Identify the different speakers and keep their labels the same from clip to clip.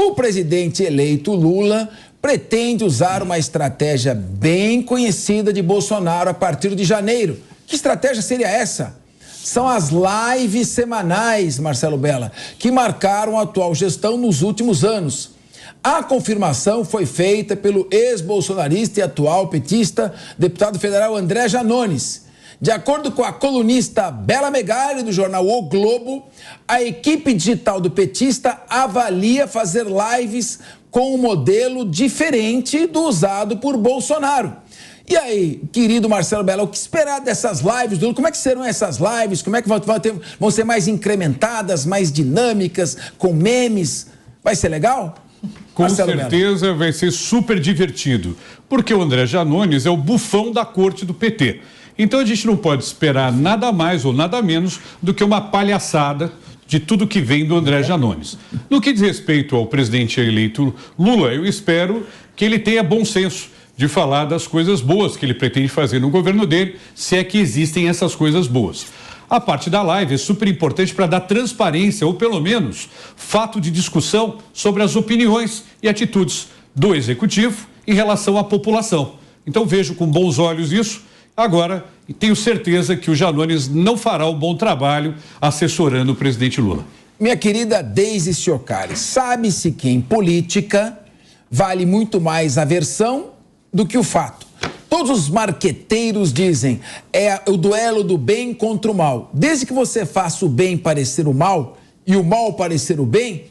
Speaker 1: O presidente eleito Lula pretende usar uma estratégia bem conhecida de Bolsonaro a partir de janeiro. Que estratégia seria essa? São as lives semanais, Marcelo Bella, que marcaram a atual gestão nos últimos anos. A confirmação foi feita pelo ex-bolsonarista e atual petista, deputado federal André Janones. De acordo com a colunista Bela Megali, do jornal O Globo, a equipe digital do petista avalia fazer lives com um modelo diferente do usado por Bolsonaro. E aí, querido Marcelo Bella, o que esperar dessas lives, Lula? Como é que serão essas lives? Como é que vão ser mais incrementadas, mais dinâmicas, com memes? Vai ser legal?
Speaker 2: Com
Speaker 1: Marcelo
Speaker 2: certeza Bella. Vai ser super divertido, porque o André Janones é o bufão da corte do PT. Então a gente não pode esperar nada mais ou nada menos do que uma palhaçada de tudo que vem do André Janones. No que diz respeito ao presidente eleito Lula, eu espero que ele tenha bom senso de falar das coisas boas que ele pretende fazer no governo dele, se é que existem essas coisas boas. A parte da live é super importante para dar transparência, ou pelo menos fato de discussão sobre as opiniões e atitudes do executivo em relação à população. Então vejo com bons olhos isso. Agora, tenho certeza que o Janones não fará um bom trabalho assessorando o presidente Lula.
Speaker 1: Minha querida Deise Chiocari, sabe-se que em política vale muito mais a versão do que o fato. Todos os marqueteiros dizem, é o duelo do bem contra o mal. Desde que você faça o bem parecer o mal e o mal parecer o bem,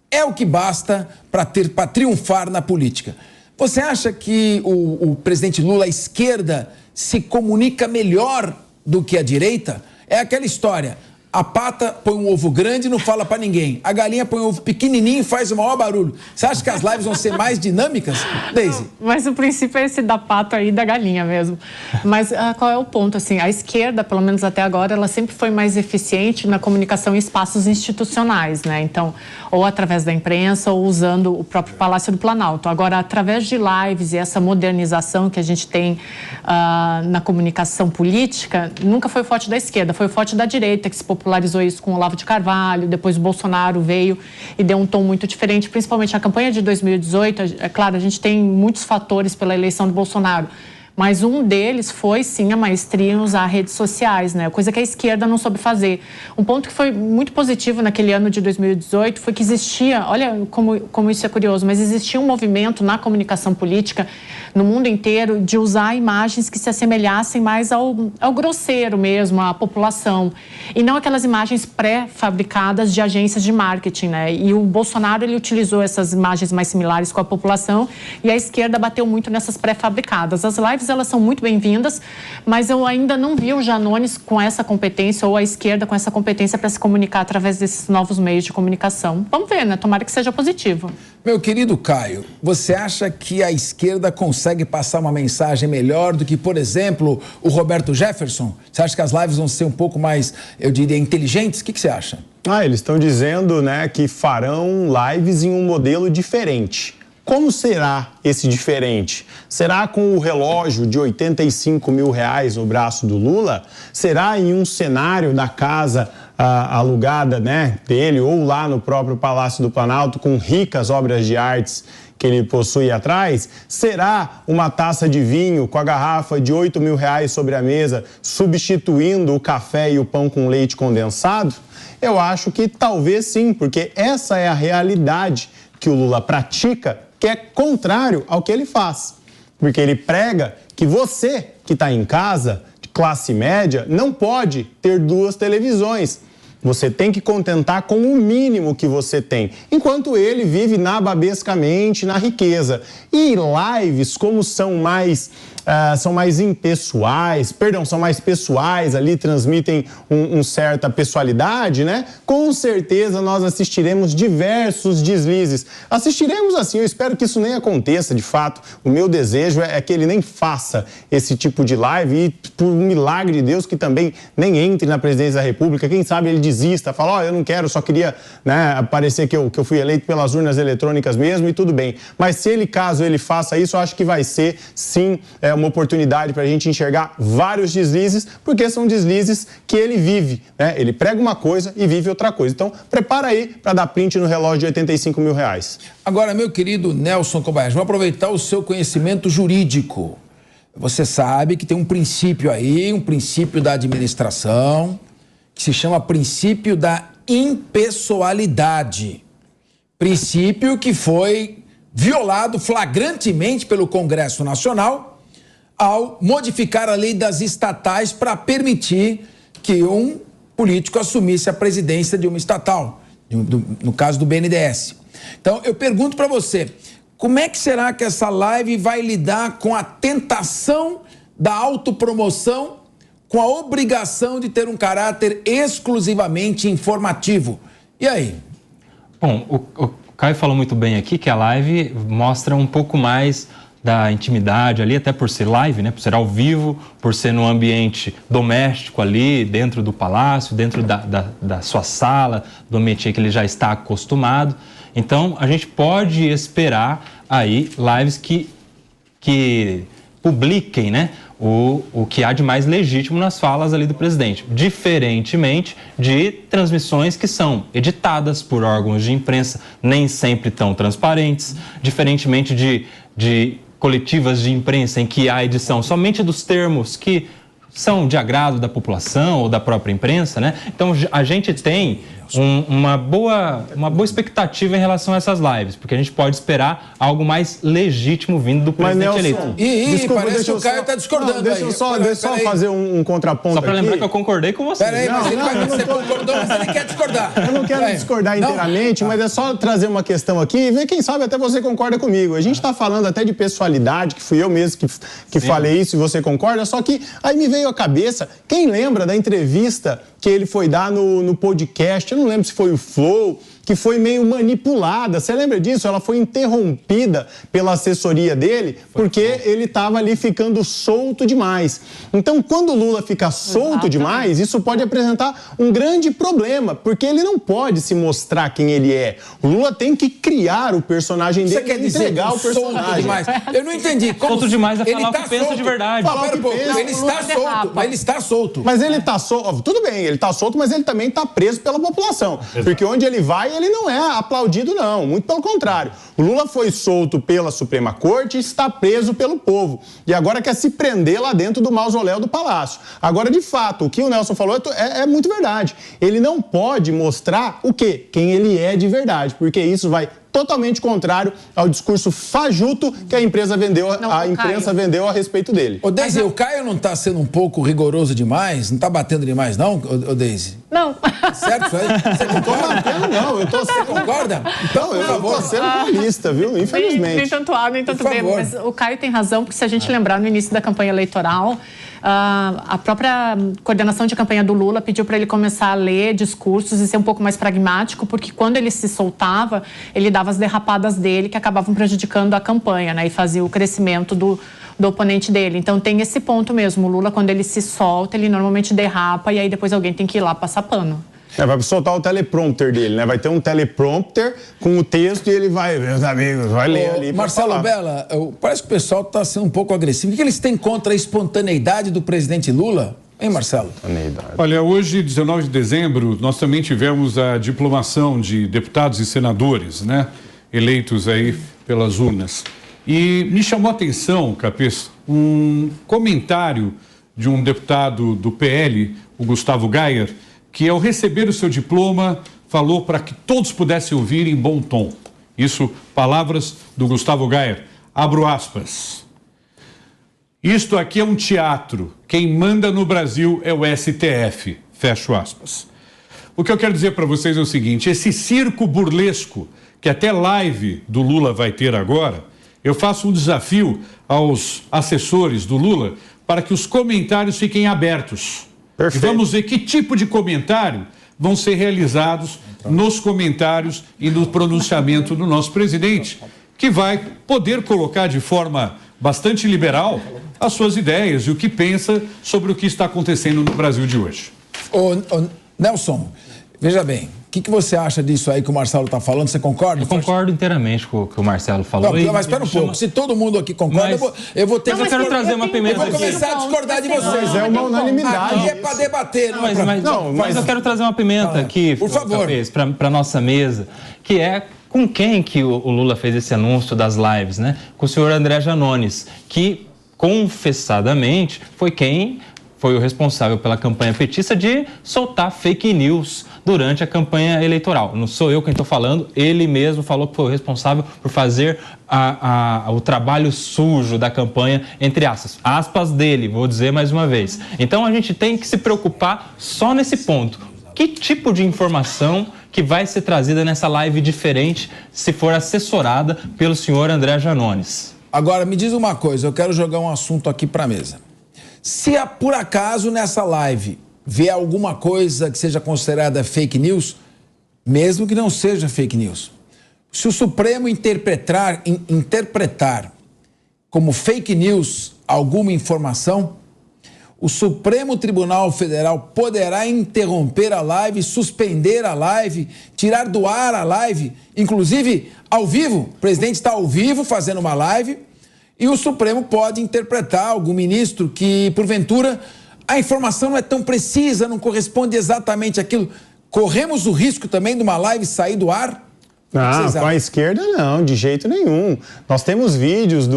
Speaker 1: é o que basta para triunfar na política. Você acha que o presidente Lula, a esquerda, se comunica melhor do que a direita? É aquela história, a pata põe um ovo grande e não fala pra ninguém. A galinha põe um ovo pequenininho e faz o maior barulho. Você acha que as lives vão ser mais dinâmicas, Deise?
Speaker 3: Mas o princípio é esse da pata aí da galinha mesmo. Mas qual é o ponto? Assim, a esquerda, pelo menos até agora, ela sempre foi mais eficiente na comunicação em espaços institucionais, né? Então, ou através da imprensa ou usando o próprio Palácio do Planalto. Agora, através de lives e essa modernização que a gente tem na comunicação política, nunca foi o forte da esquerda, foi o forte da direita que se popularizou isso com o Olavo de Carvalho, depois o Bolsonaro veio e deu um tom muito diferente, principalmente na campanha de 2018, é claro, a gente tem muitos fatores pela eleição do Bolsonaro, mas um deles foi, sim, a maestria em usar redes sociais, né? Coisa que a esquerda não soube fazer. Um ponto que foi muito positivo naquele ano de 2018 foi que existia, olha como isso é curioso, mas existia um movimento na comunicação política no mundo inteiro de usar imagens que se assemelhassem mais ao grosseiro mesmo, à população. E não aquelas imagens pré-fabricadas de agências de marketing, né? E o Bolsonaro, ele utilizou essas imagens mais similares com a população e a esquerda bateu muito nessas pré-fabricadas. As lives, elas são muito bem-vindas, mas eu ainda não vi o Janones com essa competência ou a esquerda com essa competência para se comunicar através desses novos meios de comunicação. Vamos ver, né? Tomara que seja positivo.
Speaker 1: Meu querido Caio, você acha que a esquerda consegue passar uma mensagem melhor do que, por exemplo, o Roberto Jefferson? Você acha que as lives vão ser um pouco mais, eu diria, inteligentes? O que você acha?
Speaker 4: Eles estão dizendo, né, que farão lives em um modelo diferente. Como será esse diferente? Será com o relógio de R$85 mil no braço do Lula? Será em um cenário da casa alugada, né, dele ou lá no próprio Palácio do Planalto com ricas obras de artes que ele possui atrás? Será uma taça de vinho com a garrafa de R$8 mil sobre a mesa, substituindo o café e o pão com leite condensado? Eu acho que talvez sim, porque essa é a realidade que o Lula pratica, que é contrário ao que ele faz. Porque ele prega que você que está em casa, de classe média, não pode ter duas televisões. Você tem que contentar com o mínimo que você tem, enquanto ele vive nababescamente na riqueza. E lives, como são mais impessoais, são mais pessoais, ali transmitem uma certa pessoalidade, né? Com certeza nós assistiremos diversos deslizes. Assistiremos assim, eu espero que isso nem aconteça de fato. O meu desejo é que ele nem faça esse tipo de live e, por um milagre de Deus, que também nem entre na presidência da República. Quem sabe ele desista, fala, eu não quero, só queria, né, parecer que eu fui eleito pelas urnas eletrônicas mesmo e tudo bem. Mas se ele, caso ele faça isso, eu acho que vai ser, sim, uma oportunidade para a gente enxergar vários deslizes, porque são deslizes que ele vive, né? Ele prega uma coisa e vive outra coisa. Então, prepara aí para dar print no relógio de 85 mil reais.
Speaker 1: Agora, meu querido Nelson Kobayashi, vamos aproveitar o seu conhecimento jurídico. Você sabe que tem um princípio aí, um princípio da administração, que se chama princípio da impessoalidade. Princípio que foi violado flagrantemente pelo Congresso Nacional ao modificar a lei das estatais para permitir que um político assumisse a presidência de uma estatal, no caso do BNDES. Então, eu pergunto para você, como é que será que essa live vai lidar com a tentação da autopromoção, com a obrigação de ter um caráter exclusivamente informativo? E aí?
Speaker 5: Bom, o Caio falou muito bem aqui que a live mostra um pouco mais da intimidade ali, até por ser live, né? Por ser ao vivo, por ser num ambiente doméstico ali, dentro do palácio, dentro da sua sala, do ambiente que ele já está acostumado. Então, a gente pode esperar aí lives que publiquem, né, o que há de mais legítimo nas falas ali do presidente, diferentemente de transmissões que são editadas por órgãos de imprensa, nem sempre tão transparentes, diferentemente de coletivas de imprensa em que há edição somente dos termos que são de agrado da população ou da própria imprensa, né? Então, a gente tem uma boa expectativa em relação a essas lives, porque a gente pode esperar algo mais legítimo vindo do presidente eleito.
Speaker 1: Desculpa, parece que o Caio está discordando.
Speaker 4: Deixa eu só fazer um contraponto.
Speaker 5: Só para lembrar que eu concordei com você.
Speaker 1: Peraí, mas você concordou, mas ele quer discordar.
Speaker 4: Eu não quero discordar inteiramente, mas é só trazer uma questão aqui e ver, quem sabe até você concorda comigo. A gente está falando até de pessoalidade, que fui eu mesmo que falei isso e você concorda, só que aí me veio à cabeça, quem lembra da entrevista que ele foi dar no podcast, eu não lembro se foi o Flow, que foi meio manipulada. Você lembra disso? Ela foi interrompida pela assessoria dele porque ele estava ali ficando solto demais. Então, quando o Lula fica solto demais, isso pode apresentar um grande problema, porque ele não pode se mostrar quem ele é. O Lula tem que criar o personagem dele,
Speaker 1: quer dizer
Speaker 4: entregar o personagem.
Speaker 1: Solto demais? Eu não entendi.
Speaker 5: Solto demais é falar o que pensa de verdade.
Speaker 1: Ele está solto, mas ele está solto.
Speaker 4: Mas ele está solto, tudo bem, ele está solto, mas ele também está preso pela população. Porque onde ele vai, ele não é aplaudido, não. Muito pelo contrário. O Lula foi solto pela Suprema Corte e está preso pelo povo. E agora quer se prender lá dentro do mausoléu do Palácio. Agora, de fato, o que o Nelson falou é muito verdade. Ele não pode mostrar o quê? Quem ele é de verdade. Porque isso vai totalmente contrário ao discurso fajuto que a imprensa vendeu a respeito dele.
Speaker 1: Ô, Deise, o Caio não está sendo um pouco rigoroso demais? Não está batendo demais, não, ô Deise?
Speaker 3: Não.
Speaker 1: Certo? Você concorda?
Speaker 4: Não, eu tô
Speaker 1: Você concorda?
Speaker 4: Então, eu tô sendo realista, viu? Infelizmente.
Speaker 3: Nem tanto A, nem tanto B. Mas o Caio tem razão, porque se a gente lembrar no início da campanha eleitoral, a própria coordenação de campanha do Lula pediu para ele começar a ler discursos e ser um pouco mais pragmático, porque quando ele se soltava, ele dava as derrapadas dele que acabavam prejudicando a campanha, né? E fazia o crescimento do oponente dele. Então tem esse ponto mesmo. O Lula, quando ele se solta, ele normalmente derrapa e aí depois alguém tem que ir lá passar pano.
Speaker 4: Vai soltar o teleprompter dele, né? Vai ter um teleprompter com o texto e ele vai, meus amigos, vai ler ali.
Speaker 1: Marcelo Bella, parece que o pessoal está sendo um pouco agressivo. O que eles têm contra a espontaneidade do presidente Lula? Hein, Marcelo?
Speaker 2: Olha, hoje, 19 de dezembro, nós também tivemos a diplomação de deputados e senadores, né? Eleitos aí pelas urnas. E me chamou a atenção, Capeça, um comentário de um deputado do PL, o Gustavo Gayer, que ao receber o seu diploma, falou para que todos pudessem ouvir em bom tom. Isso, palavras do Gustavo Gayer. Abro aspas. Isto aqui é um teatro. Quem manda no Brasil é o STF. Fecho aspas. O que eu quero dizer para vocês é o seguinte, esse circo burlesco, que até live do Lula vai ter agora, eu faço um desafio aos assessores do Lula para que os comentários fiquem abertos. Perfeito. E vamos ver que tipo de comentário vão ser realizados nos comentários e no pronunciamento do nosso presidente, que vai poder colocar de forma bastante liberal as suas ideias e o que pensa sobre o que está acontecendo no Brasil de hoje.
Speaker 1: Ô, Nelson, veja bem, que você acha disso aí que o Marcelo está falando? Você concorda?
Speaker 5: Eu concordo inteiramente com o que o Marcelo falou.
Speaker 1: Não, mas espera um pouco. Se todo mundo aqui concorda, eu vou ter que...
Speaker 5: Mas eu quero trazer uma pimenta aqui.
Speaker 1: Eu vou começar a discordar de vocês.
Speaker 4: Mas é uma unanimidade.
Speaker 1: Aqui é para debater, não é para...
Speaker 5: Mas eu quero trazer uma pimenta aqui,
Speaker 1: por favor,
Speaker 5: para nossa mesa, que é com quem que o Lula fez esse anúncio das lives, né? Com o senhor André Janones, que confessadamente foi o responsável pela campanha petista de soltar fake news durante a campanha eleitoral. Não sou eu quem estou falando, ele mesmo falou que foi o responsável por fazer o trabalho sujo da campanha, entre aspas dele, vou dizer mais uma vez. Então a gente tem que se preocupar só nesse ponto. Que tipo de informação que vai ser trazida nessa live diferente se for assessorada pelo senhor André Janones?
Speaker 1: Agora, me diz uma coisa, eu quero jogar um assunto aqui para a mesa. Se por acaso nessa live vier alguma coisa que seja considerada fake news, mesmo que não seja fake news, se o Supremo interpretar como fake news alguma informação, o Supremo Tribunal Federal poderá interromper a live, suspender a live, tirar do ar a live, inclusive ao vivo. O presidente está ao vivo fazendo uma live e o Supremo pode interpretar algum ministro que, porventura, a informação não é tão precisa, não corresponde exatamente àquilo. Corremos o risco também de uma live sair do ar?
Speaker 4: Não, com a esquerda não, de jeito nenhum. Nós temos vídeos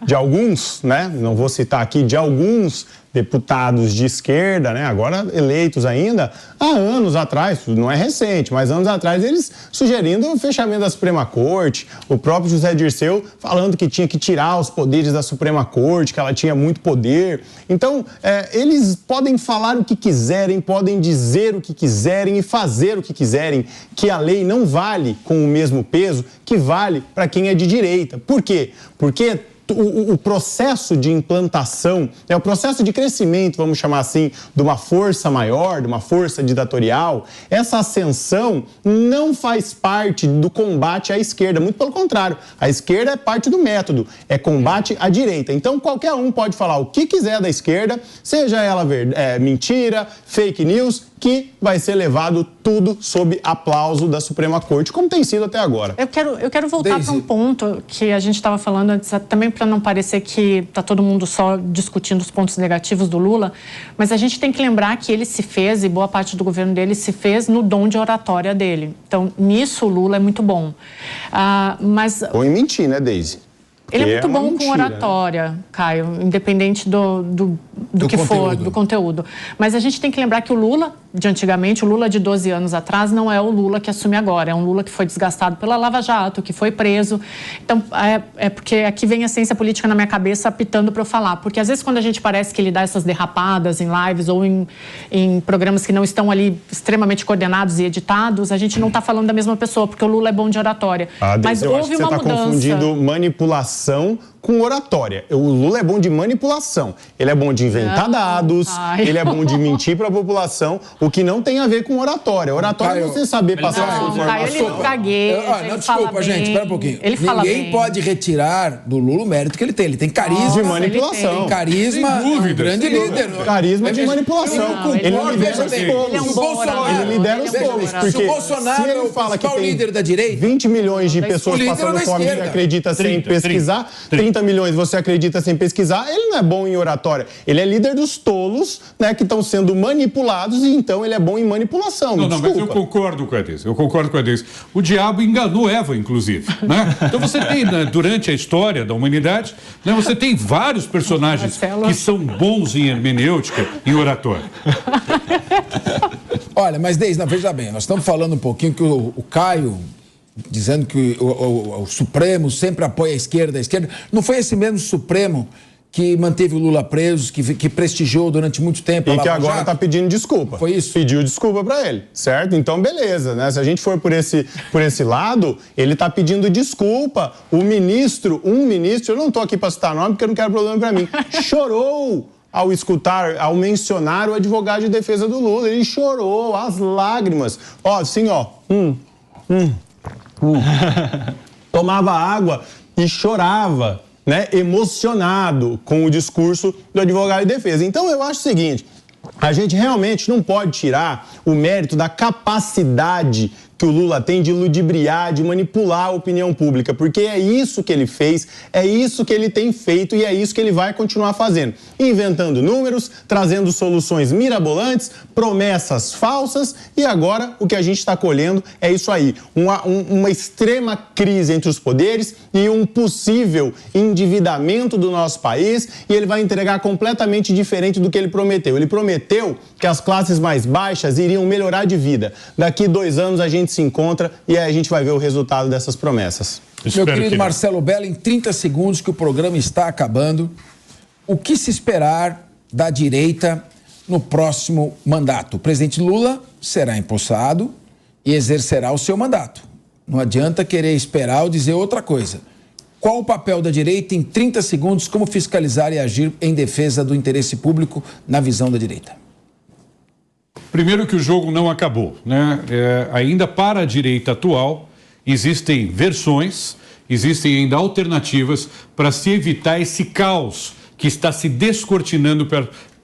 Speaker 4: de alguns, né? Não vou citar aqui, de alguns deputados de esquerda, né? Agora eleitos ainda, há anos atrás, não é recente, mas anos atrás, eles sugerindo o fechamento da Suprema Corte, o próprio José Dirceu falando que tinha que tirar os poderes da Suprema Corte, que ela tinha muito poder. Então, eles podem falar o que quiserem, podem dizer o que quiserem e fazer o que quiserem, que a lei não vale com o mesmo peso que vale para quem é de direita. Por quê? Porque o processo de implantação, o processo de crescimento, vamos chamar assim, de uma força maior, de uma força ditatorial, essa ascensão não faz parte do combate à esquerda, muito pelo contrário, a esquerda é parte do método, é combate à direita. Então qualquer um pode falar o que quiser da esquerda, seja ela mentira, fake news, que vai ser levado tudo sob aplauso da Suprema Corte, como tem sido até agora.
Speaker 3: Eu quero voltar para um ponto que a gente estava falando antes, também para não parecer que está todo mundo só discutindo os pontos negativos do Lula, mas a gente tem que lembrar que ele se fez, e boa parte do governo dele se fez no dom de oratória dele. Então, nisso o Lula é muito bom.
Speaker 4: Ou em mentir, né, Deise?
Speaker 3: Ele é muito bom com oratória, Caio, independente do que for, do conteúdo. Mas a gente tem que lembrar que o Lula, de antigamente, o Lula de 12 anos atrás, não é o Lula que assume agora. É um Lula que foi desgastado pela Lava Jato, que foi preso. Então, é porque aqui vem a ciência política na minha cabeça apitando para eu falar. Porque às vezes quando a gente parece que ele dá essas derrapadas em lives ou em programas que não estão ali extremamente coordenados e editados, a gente não está falando da mesma pessoa, porque o Lula é bom de oratória. Mas houve uma mudança. Você está
Speaker 4: confundindo manipulação com oratória. O Lula é bom de manipulação. Ele é bom de inventar dados, ele é bom de mentir para a população, o que não tem a ver com oratória. Oratória é você saber passar a sua
Speaker 3: informação.
Speaker 1: Desculpa, gente, espera um pouquinho. Ninguém pode retirar do Lula o mérito que ele tem. Ele tem carisma.
Speaker 4: De manipulação.
Speaker 1: Ele tem carisma, um grande líder.
Speaker 4: Carisma de manipulação. Ele lidera os povos. Ele lidera os povos. Porque
Speaker 1: o Bolsonaro é o principal líder da direita.
Speaker 4: 20 milhões de pessoas passando fome e acredita sem pesquisar, 30 milhões você acredita sem pesquisar, ele não é bom em oratória. Ele é líder dos tolos, né, que estão sendo manipulados, e então ele é bom em manipulação.
Speaker 2: Não, mas eu concordo com a Deise. O diabo enganou Eva, inclusive, né? Então você tem, né, durante a história da humanidade, né, você tem vários personagens que são bons em hermenêutica, em oratória.
Speaker 1: Olha, mas Deise, veja bem, nós estamos falando um pouquinho que o Caio, dizendo que o Supremo sempre apoia a esquerda. Não foi esse mesmo Supremo que manteve o Lula preso, que prestigiou durante muito tempo a
Speaker 4: Lava
Speaker 1: Lava Jato?
Speaker 4: E que agora está pedindo desculpa.
Speaker 1: Foi isso?
Speaker 4: Pediu desculpa para ele, certo? Então, beleza, né? Se a gente for por esse lado, ele está pedindo desculpa. Um ministro, eu não estou aqui para citar nome porque eu não quero problema para mim, chorou ao mencionar o advogado de defesa do Lula. Ele chorou, as lágrimas. Ó, assim, ó. Tomava água e chorava, né, emocionado com o discurso do advogado de defesa. Então eu acho o seguinte, a gente realmente não pode tirar o mérito da capacidade que o Lula tem de ludibriar, de manipular a opinião pública, porque é isso que ele fez, é isso que ele tem feito e é isso que ele vai continuar fazendo. Inventando números, trazendo soluções mirabolantes, promessas falsas e agora o que a gente está colhendo é isso aí, uma extrema crise entre os poderes e um possível endividamento do nosso país e ele vai entregar completamente diferente do que ele prometeu. Ele prometeu que as classes mais baixas iriam melhorar de vida. Daqui 2 anos a gente se encontra e aí a gente vai ver o resultado dessas promessas.
Speaker 1: Meu querido Marcelo Bello, em 30 segundos que o programa está acabando, o que se esperar da direita no próximo mandato? O presidente Lula será empossado e exercerá o seu mandato. Não adianta querer esperar ou dizer outra coisa. Qual o papel da direita em 30 segundos, como fiscalizar e agir em defesa do interesse público na visão da direita?
Speaker 2: Primeiro que o jogo não acabou, né? Ainda para a direita atual, existem versões, existem ainda alternativas para se evitar esse caos que está se descortinando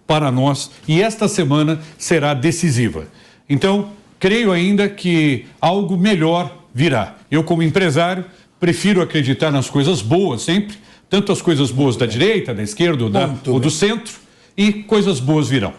Speaker 2: para nós e esta semana será decisiva. Então, creio ainda que algo melhor virá. Eu, como empresário, prefiro acreditar nas coisas boas sempre, tanto as coisas boas da direita, da esquerda ou do centro, e coisas boas virão.